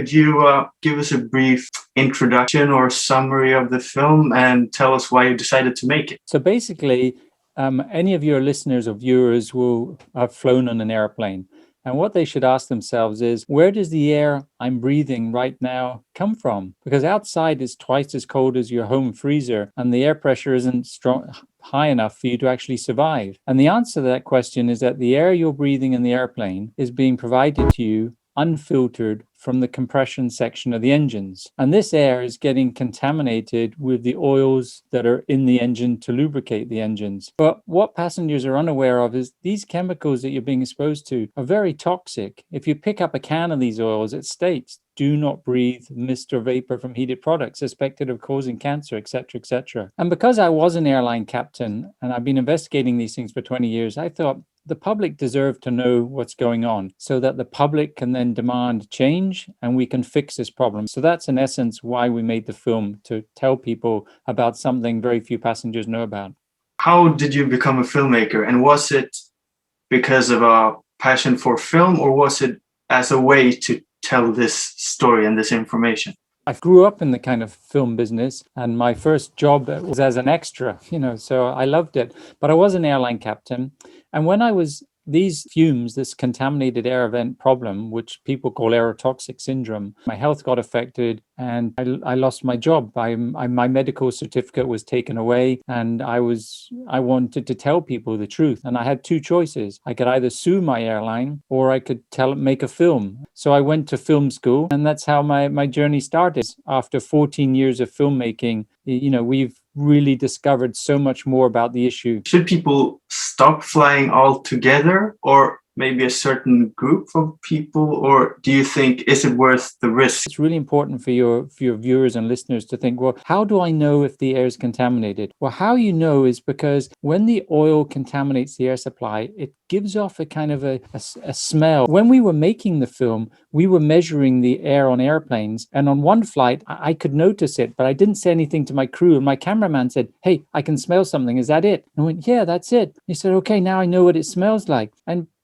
Could you give us a brief introduction or summary of the film and tell us why you decided to make it? So basically, any of your listeners or viewers will have flown on an airplane. And what they should ask themselves is, where does the air I'm breathing right now come from? Because outside is twice as cold as your home freezer, and the air pressure isn't high enough for you to actually survive. And the answer to that question is that the air you're breathing in the airplane is being provided to you unfiltered from the compression section of the engines. And this air is getting contaminated with the oils that are in the engine to lubricate the engines. But what passengers are unaware of is these chemicals that you're being exposed to are very toxic. If you pick up a can of these oils, it states, do not breathe mist or vapor from heated products suspected of causing cancer, etc., etc. And because I was an airline captain and I've been investigating these things for 20 years, I thought the public deserve to know what's going on so that the public can then demand change and we can fix this problem. So that's in essence why we made the film, to tell people about something very few passengers know about. How did you become a filmmaker? And was it because of a passion for film, or was it as a way to tell this story and this information? I grew up in the kind of film business, and my first job was as an extra, so I loved it. But I was an airline captain. And when I was these fumes, this contaminated air event problem, which people call aerotoxic syndrome, my health got affected and I lost my job. My medical certificate was taken away, and I wanted to tell people the truth. And I had two choices. I could either sue my airline or I could make a film. So I went to film school, and that's how my journey started. After 14 years of filmmaking, we've really discovered so much more about the issue. Should people stop flying altogether, or maybe a certain group of people, or do you think, is it worth the risk? It's really important for your viewers and listeners to think, well, how do I know if the air is contaminated? Well, how you know is because when the oil contaminates the air supply, it gives off a kind of a smell. When we were making the film, we were measuring the air on airplanes, and on one flight, I could notice it, but I didn't say anything to my crew, and my cameraman said, hey, I can smell something. Is that it? And I went, yeah, that's it. He said, okay, now I know what it smells like.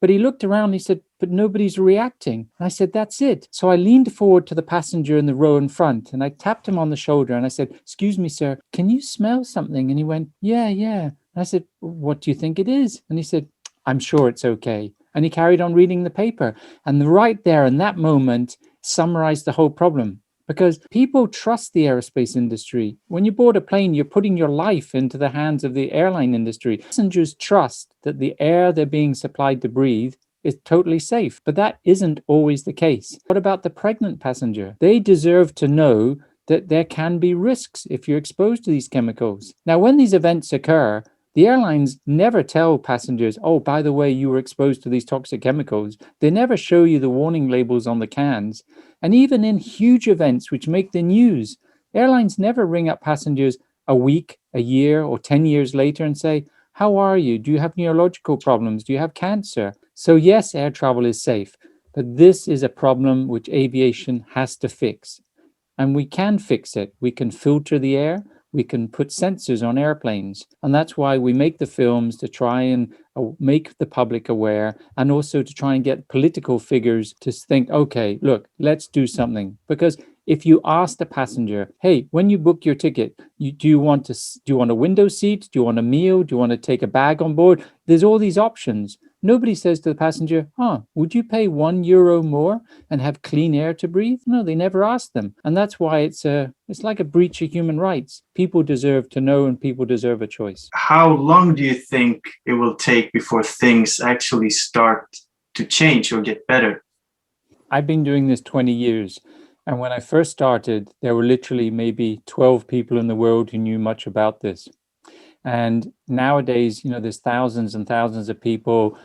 But he looked around and he said, but nobody's reacting. And I said, that's it. So I leaned forward to the passenger in the row in front and I tapped him on the shoulder and I said, excuse me, sir, can you smell something? And he went, yeah. And I said, what do you think it is? And he said, I'm sure it's okay. And he carried on reading the paper. And right there in that moment summarized the whole problem. Because people trust the aerospace industry. When you board a plane, you're putting your life into the hands of the airline industry. Passengers trust that the air they're being supplied to breathe is totally safe. But that isn't always the case. What about the pregnant passenger? They deserve to know that there can be risks if you're exposed to these chemicals. Now, when these events occur, the airlines never tell passengers, oh, by the way, you were exposed to these toxic chemicals. They never show you the warning labels on the cans. And even in huge events which make the news, airlines never ring up passengers a week, a year, or 10 years later and say, how are you? Do you have neurological problems? Do you have cancer? So yes, air travel is safe, but this is a problem which aviation has to fix. And we can fix it. We can filter the air. We can put sensors on airplanes. And that's why we make the films, to try and make the public aware, and also to try and get political figures to think, okay, look, let's do something. Because if you ask the passenger, hey, when you book your ticket, do you want a window seat? Do you want a meal? Do you want to take a bag on board? There's all these options. Nobody says to the passenger, would you pay €1 more and have clean air to breathe? No, they never ask them. And that's why it's like a breach of human rights. People deserve to know, and people deserve a choice. How long do you think it will take before things actually start to change or get better? I've been doing this 20 years. And when I first started, there were literally maybe 12 people in the world who knew much about this. And nowadays, there's thousands and thousands of people.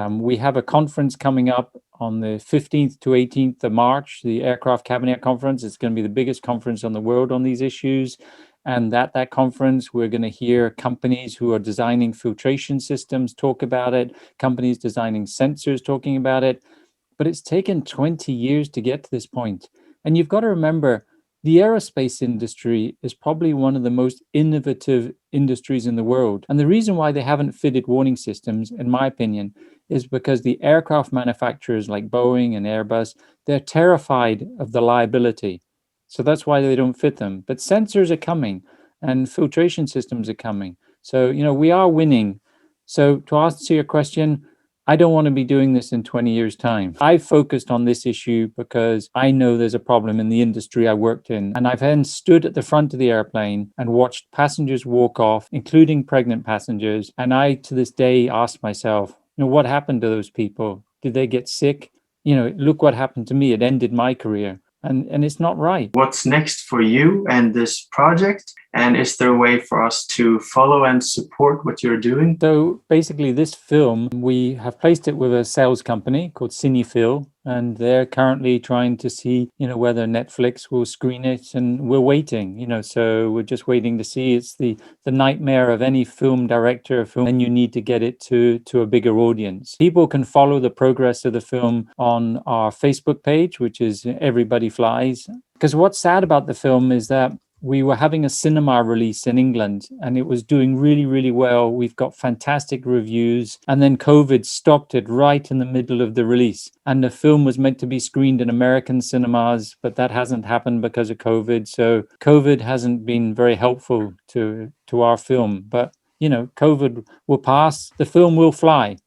We have a conference coming up on the 15th to 18th of March, the Aircraft Cabinet Conference. It's going to be the biggest conference on the world on these issues. And at that conference, we're going to hear companies who are designing filtration systems talk about it, companies designing sensors talking about it. But it's taken 20 years to get to this point. And you've got to remember, the aerospace industry is probably one of the most innovative industries in the world. And the reason why they haven't fitted warning systems, in my opinion, is because the aircraft manufacturers like Boeing and Airbus, they're terrified of the liability. So that's why they don't fit them. But sensors are coming and filtration systems are coming. So, we are winning. So to answer your question, I don't want to be doing this in 20 years' time. I've focused on this issue because I know there's a problem in the industry I worked in. And I've then stood at the front of the airplane and watched passengers walk off, including pregnant passengers. And I, to this day, ask myself, what happened to those people? Did they get sick? Look what happened to me. It ended my career. And it's not right. What's next for you and this project? And is there a way for us to follow and support what you're doing? So basically, this film, we have placed it with a sales company called Cinefil, and they're currently trying to see, whether Netflix will screen it, and we're waiting, so we're just waiting to see. It's the nightmare of any film director of film, and you need to get it to a bigger audience. People can follow the progress of the film on our Facebook page, which is Everybody Flies. Because what's sad about the film is that we were having a cinema release in England and it was doing really, really well. We've got fantastic reviews. And then COVID stopped it right in the middle of the release. And the film was meant to be screened in American cinemas, but that hasn't happened because of COVID. So COVID hasn't been very helpful to our film. But, COVID will pass. The film will fly.